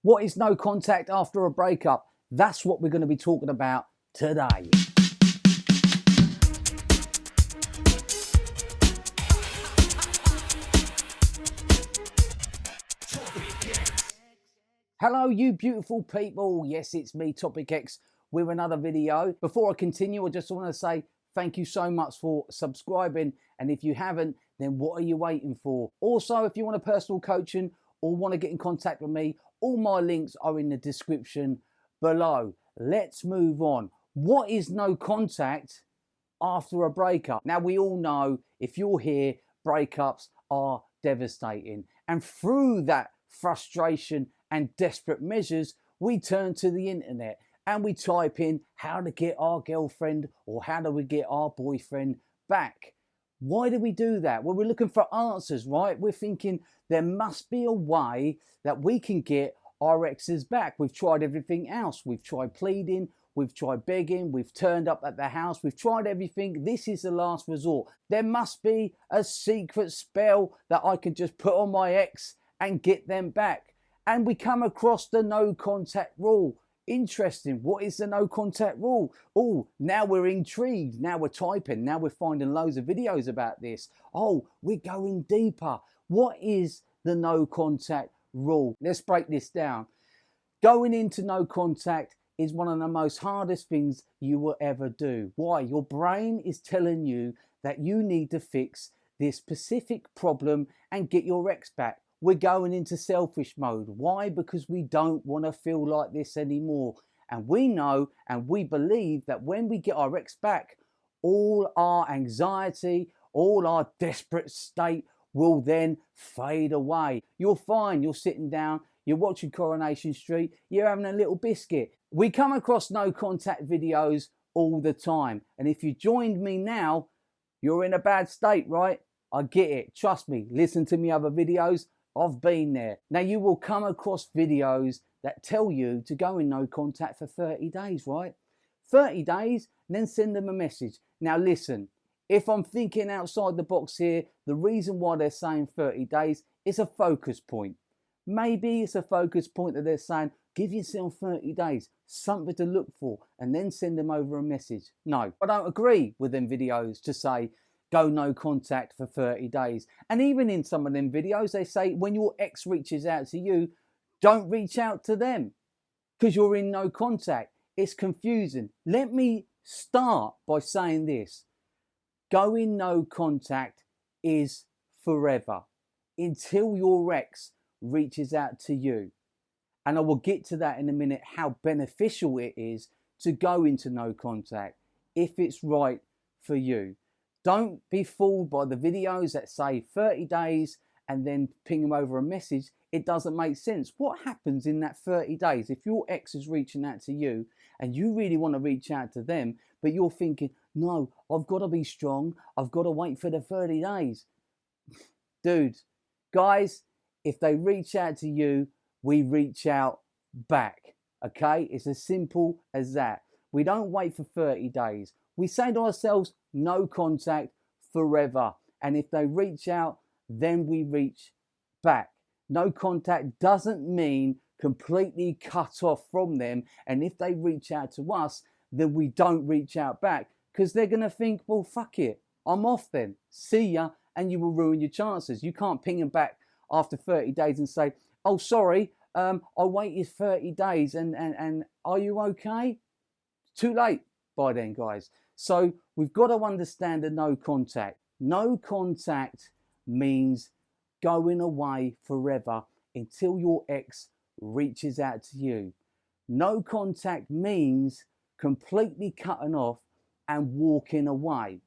What is no contact after a breakup? That's what we're going to be talking about today. Hello, you beautiful people. Yes, it's me, TopicEx, with another video. Before I continue, I just want to say thank you so much for subscribing. And if you haven't, then what are you waiting for? Also, if you want a personal coaching or want to get in contact with me, all my links are in the description below. Let's move on. What is no contact after a breakup? Now, we all know, if you're here, breakups are devastating. And through that frustration and desperate measures, we turn to the internet and we type in how to get our girlfriend or how do we get our boyfriend back. Why do we do that? Well, we're looking for answers, right? We're thinking there must be a way that we can get our exes back. We've tried everything else. We've tried pleading, we've tried begging, we've turned up at the house, we've tried everything. This is the last resort. There must be a secret spell that I can just put on my ex and get them back. And we come across the no contact rule. Interesting. What is the no contact rule? Oh, now we're intrigued. Now we're typing. Now we're finding loads of videos about this. Oh, we're going deeper. What is the no contact rule? Let's break this down. Going into no contact is one of the most hardest things you will ever do. Why? Your brain is telling you that you need to fix this specific problem and get your ex back. We're going into selfish mode. Why? Because we don't want to feel like this anymore. And we know and we believe that when we get our ex back, all our anxiety, all our desperate state will then fade away. You're fine. You're sitting down. You're watching Coronation Street. You're having a little biscuit. We come across no contact videos all the time. And if you joined me now, you're in a bad state, right? I get it. Trust me. Listen to me other videos. I've been there. Now, you will come across videos that tell you to go in no contact for 30 days, right? 30 days, and then send them a message. Now, listen, if I'm thinking outside the box here, the reason why they're saying 30 days is a focus point. Maybe it's a focus point that they're saying, give yourself 30 days, something to look for, and then send them over a message. No, I don't agree with them videos to say, go no contact for 30 days. And even in some of them videos, they say when your ex reaches out to you, don't reach out to them because you're in no contact. It's confusing. Let me start by saying this. Going no contact is forever until your ex reaches out to you. And I will get to that in a minute, how beneficial it is to go into no contact if it's right for you. Don't be fooled by the videos that say 30 days and then ping them over a message. It doesn't make sense. What happens in that 30 days? If your ex is reaching out to you and you really want to reach out to them, but you're thinking, no, I've got to be strong. I've got to wait for the 30 days. Dude, guys, if they reach out to you, we reach out back. Okay? It's as simple as that. We don't wait for 30 days. We say to ourselves, no contact forever. And if they reach out, then we reach back. No contact doesn't mean completely cut off from them. And if they reach out to us, then we don't reach out back because they're going to think, well, fuck it. I'm off then. See ya. And you will ruin your chances. You can't ping them back after 30 days and say, oh, sorry, I waited 30 days and are you okay? Too late by then, guys. So we've got to understand the no contact. No contact means going away forever until your ex reaches out to you. No contact means completely cutting off and walking away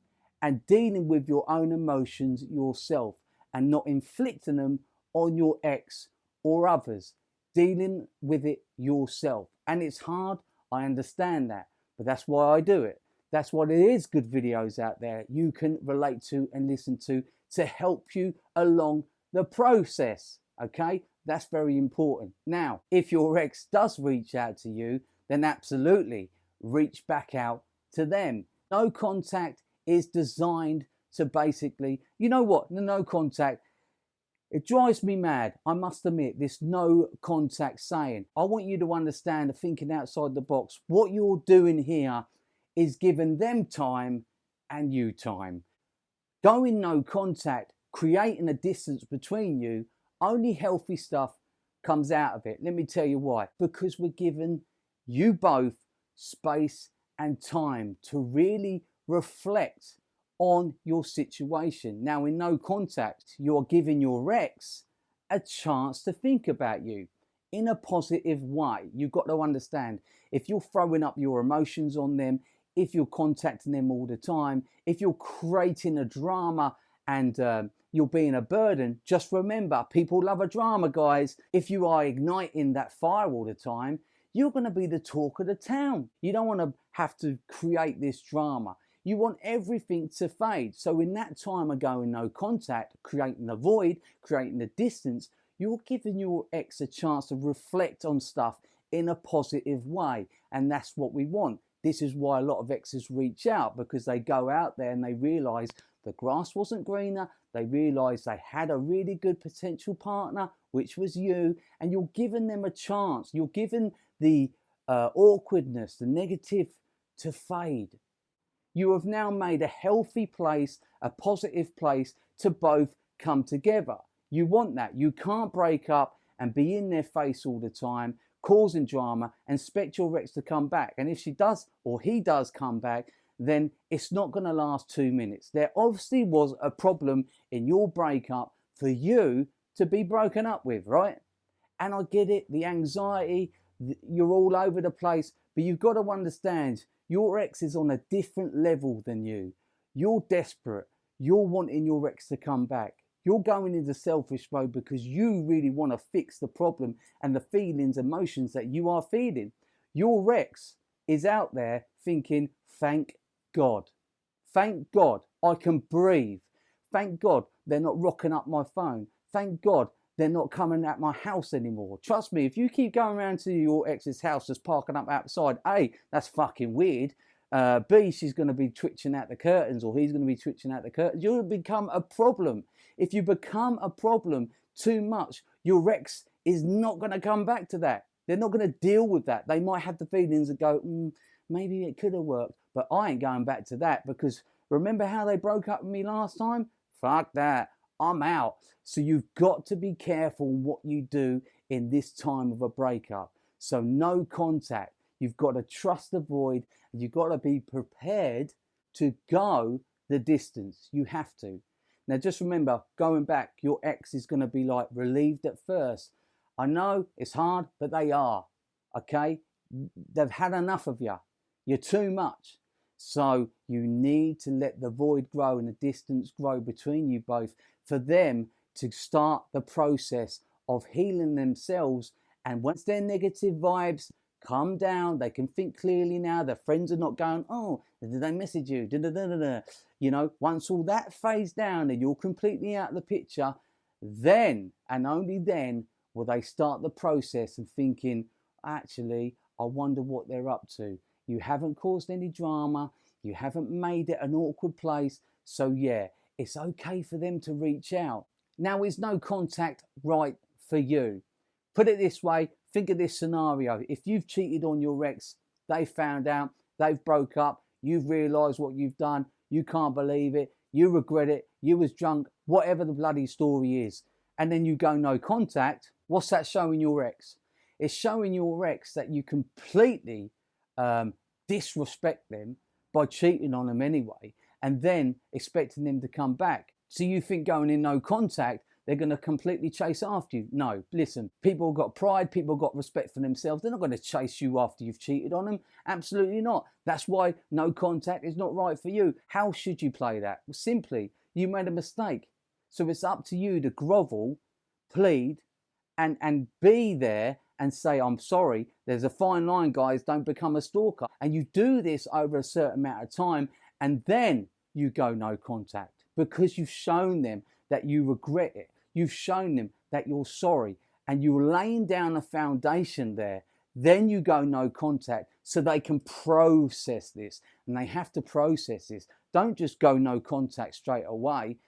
and dealing with your own emotions yourself and not inflicting them on your ex or others. Dealing with it yourself. And it's hard, I understand that, but that's why I do it. That's why there is good videos out there you can relate to and listen to help you along the process. Okay, that's very important. Now, if your ex does reach out to you, then absolutely reach back out to them. No contact is designed to basically, you know what, the no contact, It drives me mad, I must admit, this no contact saying. I want you to understand the thinking outside the box. What you're doing here is giving them time and you time. Going no contact, creating a distance between you, only healthy stuff comes out of it. Let me tell you why. Because we're giving you both space and time to really reflect on your situation. Now, in no contact, you're giving your ex a chance to think about you in a positive way. You've got to understand, if you're throwing up your emotions on them, if you're contacting them all the time, if you're creating a drama and you're being a burden, just remember, people love a drama, guys. If you are igniting that fire all the time, you're going to be the talk of the town. You don't want to have to create this drama. You want everything to fade. So in that time of going no contact, creating the void, creating the distance, you're giving your ex a chance to reflect on stuff in a positive way. And that's what we want. This is why a lot of exes reach out, because they go out there and they realize the grass wasn't greener. They realize they had a really good potential partner, which was you, and you're giving them a chance. You're giving the awkwardness, the negative to fade. You have now made a healthy place, a positive place to both come together. You want that. You can't break up and be in their face all the time, causing drama, and expect your ex to come back. And if she does, or he does come back, then it's not going to last 2 minutes. There obviously was a problem in your breakup for you to be broken up with, right? And I get it, the anxiety, you're all over the place, but you've got to understand, your ex is on a different level than you. You're desperate. You're wanting your ex to come back. You're going into selfish mode because you really want to fix the problem and the feelings, emotions that you are feeling. Your ex is out there thinking, thank God. Thank God I can breathe. Thank God they're not rocking up my phone. Thank God they're not coming at my house anymore. Trust me, if you keep going around to your ex's house just parking up outside, A, that's fucking weird. B, she's going to be twitching out the curtains, or he's going to be twitching out the curtains. You'll become a problem. If you become a problem too much, your ex is not going to come back to that. They're not going to deal with that. They might have the feelings that go, maybe it could have worked, but I ain't going back to that, because remember how they broke up with me last time? Fuck that. I'm out. So you've got to be careful what you do in this time of a breakup. So no contact. You've got to trust the void. You've got to be prepared to go the distance. You have to. Now just remember, going back, your ex is going to be like relieved at first. I know it's hard, but they are. Okay? They've had enough of you. You're too much. So you need to let the void grow and the distance grow between you both for them to start the process of healing themselves. And once their negative vibes calm down, they can think clearly now. Their friends are not going, oh, did they message you? Da, da, da, da, da. You know, once all that fades down and you're completely out of the picture, then and only then will they start the process of thinking, actually, I wonder what they're up to. You haven't caused any drama. You haven't made it an awkward place. So yeah, it's okay for them to reach out. Now, is no contact right for you? Put it this way, think of this scenario. If you've cheated on your ex, they found out, they've broke up, you've realised what you've done, you can't believe it, you regret it, you was drunk, whatever the bloody story is, and then you go no contact, what's that showing your ex? It's showing your ex that you completely disrespect them by cheating on them anyway, and then expecting them to come back. So you think going in no contact, they're going to completely chase after you? No, listen, people have got pride, people have got respect for themselves. They're not going to chase you after you've cheated on them. Absolutely not. That's why no contact is not right for you. How should you play that? Well, simply, you made a mistake. So it's up to you to grovel, plead, and be there and say, I'm sorry. There's a fine line, guys. Don't become a stalker. And you do this over a certain amount of time, and then you go no contact, because you've shown them that you regret it. You've shown them that you're sorry, and you're laying down a foundation there. Then you go no contact so they can process this, and they have to process this. Don't just go no contact straight away.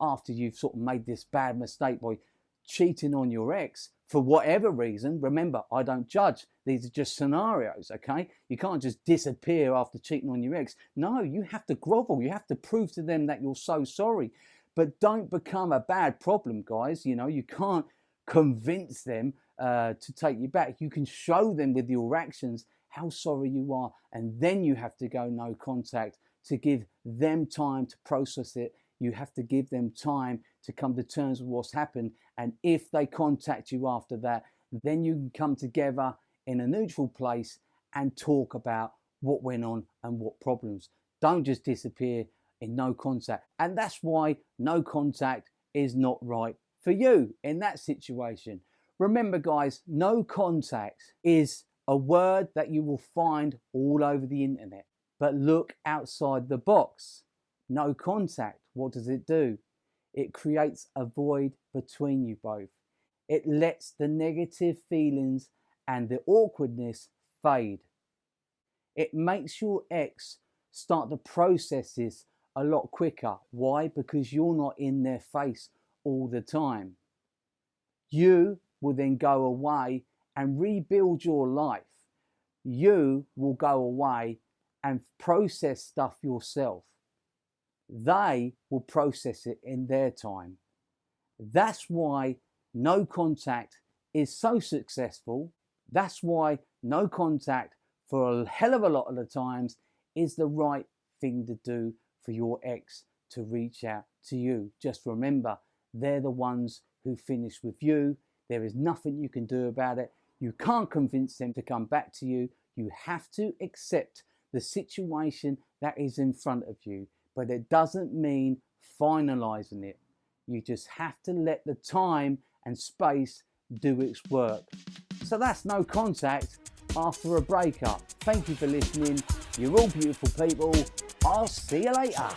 after you've sort of made this bad mistake by cheating on your ex for whatever reason. Remember, I don't judge. These are just scenarios, okay? You can't just disappear after cheating on your ex. No, you have to grovel. You have to prove to them that you're so sorry. But don't become a bad problem, guys. You know, you can't convince them to take you back. You can show them with your actions how sorry you are, and then you have to go no contact to give them time to process it. You have to give them time to come to terms with what's happened. And if they contact you after that, then you can come together in a neutral place and talk about what went on and what problems. Don't just disappear in no contact. And that's why no contact is not right for you in that situation. Remember, guys, no contact is a word that you will find all over the internet. But look outside the box. No contact, what does it do? It creates a void between you both. It lets the negative feelings and the awkwardness fade. It makes your ex start to process this a lot quicker. Why? Because you're not in their face all the time. You will then go away and rebuild your life. You will go away and process stuff yourself. They will process it in their time. That's why no contact is so successful. That's why no contact for a hell of a lot of the times is the right thing to do for your ex to reach out to you. Just remember, they're the ones who finish with you. There is nothing you can do about it. You can't convince them to come back to you. You have to accept the situation that is in front of you. But it doesn't mean finalizing it. You just have to let the time and space do its work. So that's no contact after a breakup. Thank you for listening. You're all beautiful people. I'll see you later.